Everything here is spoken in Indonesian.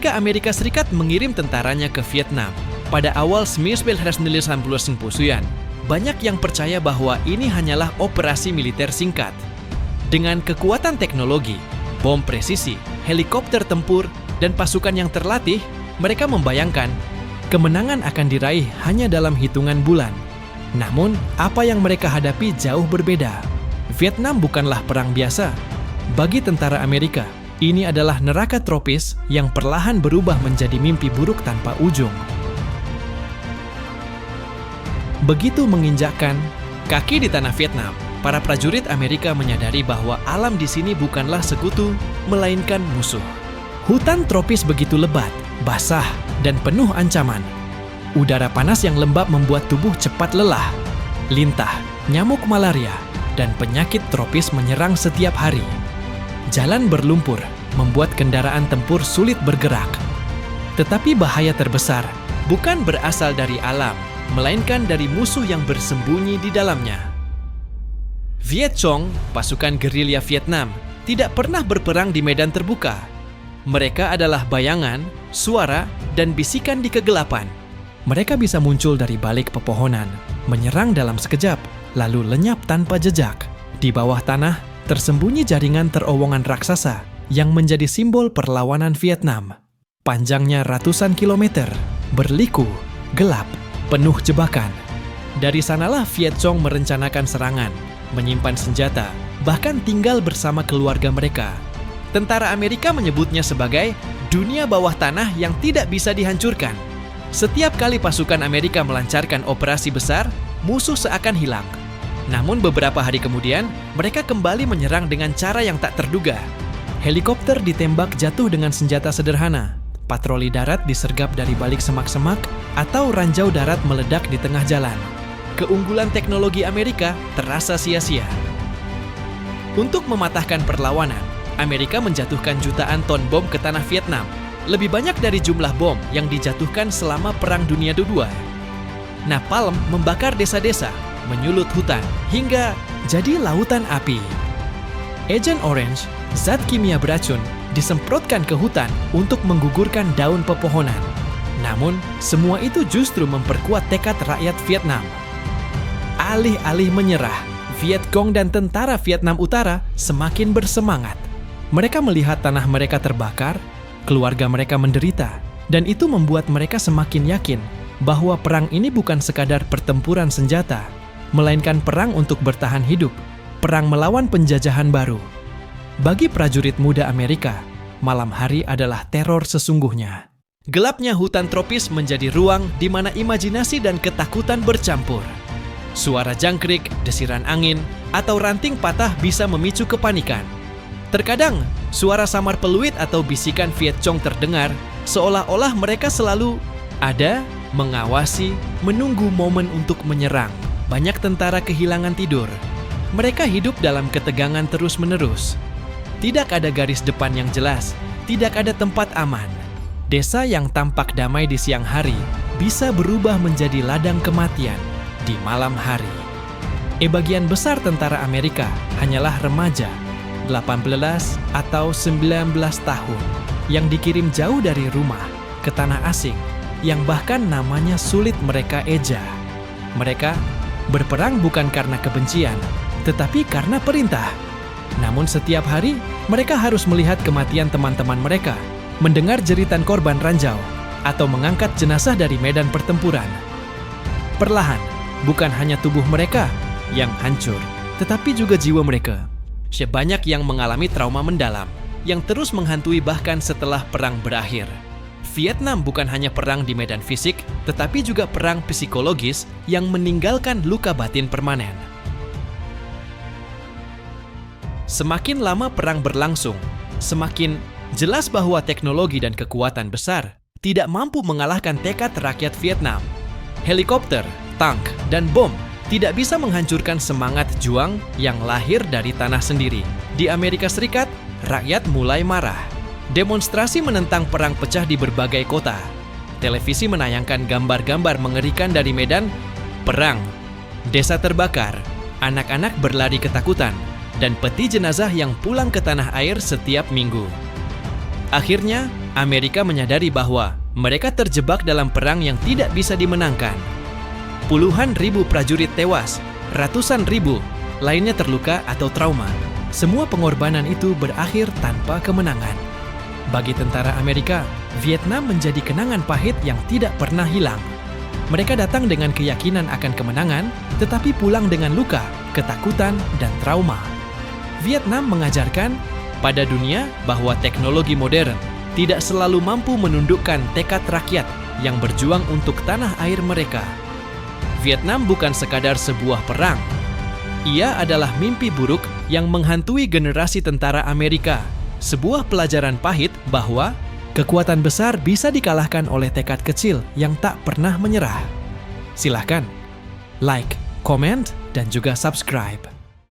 Ketika Amerika Serikat mengirim tentaranya ke Vietnam pada awal 1999, banyak yang percaya bahwa ini hanyalah operasi militer singkat. Dengan kekuatan teknologi, bom presisi, helikopter tempur, dan pasukan yang terlatih, mereka membayangkan kemenangan akan diraih hanya dalam hitungan bulan. Namun, apa yang mereka hadapi jauh berbeda. Vietnam bukanlah perang biasa. Bagi tentara Amerika, ini adalah neraka tropis yang perlahan berubah menjadi mimpi buruk tanpa ujung. Begitu menginjakkan kaki di tanah Vietnam, para prajurit Amerika menyadari bahwa alam di sini bukanlah sekutu, melainkan musuh. Hutan tropis begitu lebat, basah, dan penuh ancaman. Udara panas yang lembab membuat tubuh cepat lelah. Lintah, nyamuk malaria, dan penyakit tropis menyerang setiap hari. Jalan berlumpur membuat kendaraan tempur sulit bergerak. Tetapi bahaya terbesar bukan berasal dari alam, melainkan dari musuh yang bersembunyi di dalamnya. Viet Cong, pasukan gerilya Vietnam, tidak pernah berperang di medan terbuka. Mereka adalah bayangan, suara, dan bisikan di kegelapan. Mereka bisa muncul dari balik pepohonan, menyerang dalam sekejap, lalu lenyap tanpa jejak. Di bawah tanah, tersembunyi jaringan terowongan raksasa yang menjadi simbol perlawanan Vietnam. Panjangnya ratusan kilometer, berliku, gelap, penuh jebakan. Dari sanalah Viet Cong merencanakan serangan, menyimpan senjata, bahkan tinggal bersama keluarga mereka. Tentara Amerika menyebutnya sebagai dunia bawah tanah yang tidak bisa dihancurkan. Setiap kali pasukan Amerika melancarkan operasi besar, musuh seakan hilang. Namun beberapa hari kemudian, mereka kembali menyerang dengan cara yang tak terduga. Helikopter ditembak jatuh dengan senjata sederhana, patroli darat disergap dari balik semak-semak, atau ranjau darat meledak di tengah jalan. Keunggulan teknologi Amerika terasa sia-sia. Untuk mematahkan perlawanan, Amerika menjatuhkan jutaan ton bom ke tanah Vietnam, lebih banyak dari jumlah bom yang dijatuhkan selama Perang Dunia II. Napalm membakar desa-desa, menyulut hutan, hingga jadi lautan api. Agent Orange, zat kimia beracun, disemprotkan ke hutan untuk menggugurkan daun pepohonan. Namun, semua itu justru memperkuat tekad rakyat Vietnam. Alih-alih menyerah, Viet Cong dan tentara Vietnam Utara semakin bersemangat. Mereka melihat tanah mereka terbakar, keluarga mereka menderita, dan itu membuat mereka semakin yakin bahwa perang ini bukan sekadar pertempuran senjata, melainkan perang untuk bertahan hidup, perang melawan penjajahan baru. Bagi prajurit muda Amerika, malam hari adalah teror sesungguhnya. Gelapnya hutan tropis menjadi ruang di mana imajinasi dan ketakutan bercampur. Suara jangkrik, desiran angin, atau ranting patah bisa memicu kepanikan. Terkadang, suara samar peluit atau bisikan Viet Cong terdengar, seolah-olah mereka selalu ada, mengawasi, menunggu momen untuk menyerang. Banyak tentara kehilangan tidur. Mereka hidup dalam ketegangan terus-menerus. Tidak ada garis depan yang jelas, tidak ada tempat aman. Desa yang tampak damai di siang hari bisa berubah menjadi ladang kematian di malam hari. Bagian besar tentara Amerika hanyalah remaja, 18 atau 19 tahun, yang dikirim jauh dari rumah ke tanah asing, yang bahkan namanya sulit mereka eja. Mereka berperang bukan karena kebencian, tetapi karena perintah. Namun setiap hari, mereka harus melihat kematian teman-teman mereka, mendengar jeritan korban ranjau, atau mengangkat jenazah dari medan pertempuran. Perlahan, bukan hanya tubuh mereka yang hancur, tetapi juga jiwa mereka. Sebanyak yang mengalami trauma mendalam, yang terus menghantui bahkan setelah perang berakhir. Vietnam bukan hanya perang di medan fisik, tetapi juga perang psikologis yang meninggalkan luka batin permanen. Semakin lama perang berlangsung, semakin jelas bahwa teknologi dan kekuatan besar tidak mampu mengalahkan tekad rakyat Vietnam. Helikopter, tank, dan bom tidak bisa menghancurkan semangat juang yang lahir dari tanah sendiri. Di Amerika Serikat, rakyat mulai marah. Demonstrasi menentang perang pecah di berbagai kota. Televisi menayangkan gambar-gambar mengerikan dari medan perang. Desa terbakar, anak-anak berlari ketakutan, dan peti jenazah yang pulang ke tanah air setiap minggu. Akhirnya, Amerika menyadari bahwa mereka terjebak dalam perang yang tidak bisa dimenangkan. Puluhan ribu prajurit tewas, ratusan ribu lainnya terluka atau trauma. Semua pengorbanan itu berakhir tanpa kemenangan. Bagi tentara Amerika, Vietnam menjadi kenangan pahit yang tidak pernah hilang. Mereka datang dengan keyakinan akan kemenangan, tetapi pulang dengan luka, ketakutan, dan trauma. Vietnam mengajarkan pada dunia bahwa teknologi modern tidak selalu mampu menundukkan tekad rakyat yang berjuang untuk tanah air mereka. Vietnam bukan sekadar sebuah perang. Ia adalah mimpi buruk yang menghantui generasi tentara Amerika. Sebuah pelajaran pahit bahwa kekuatan besar bisa dikalahkan oleh tekad kecil yang tak pernah menyerah. Silahkan like, comment, dan juga subscribe.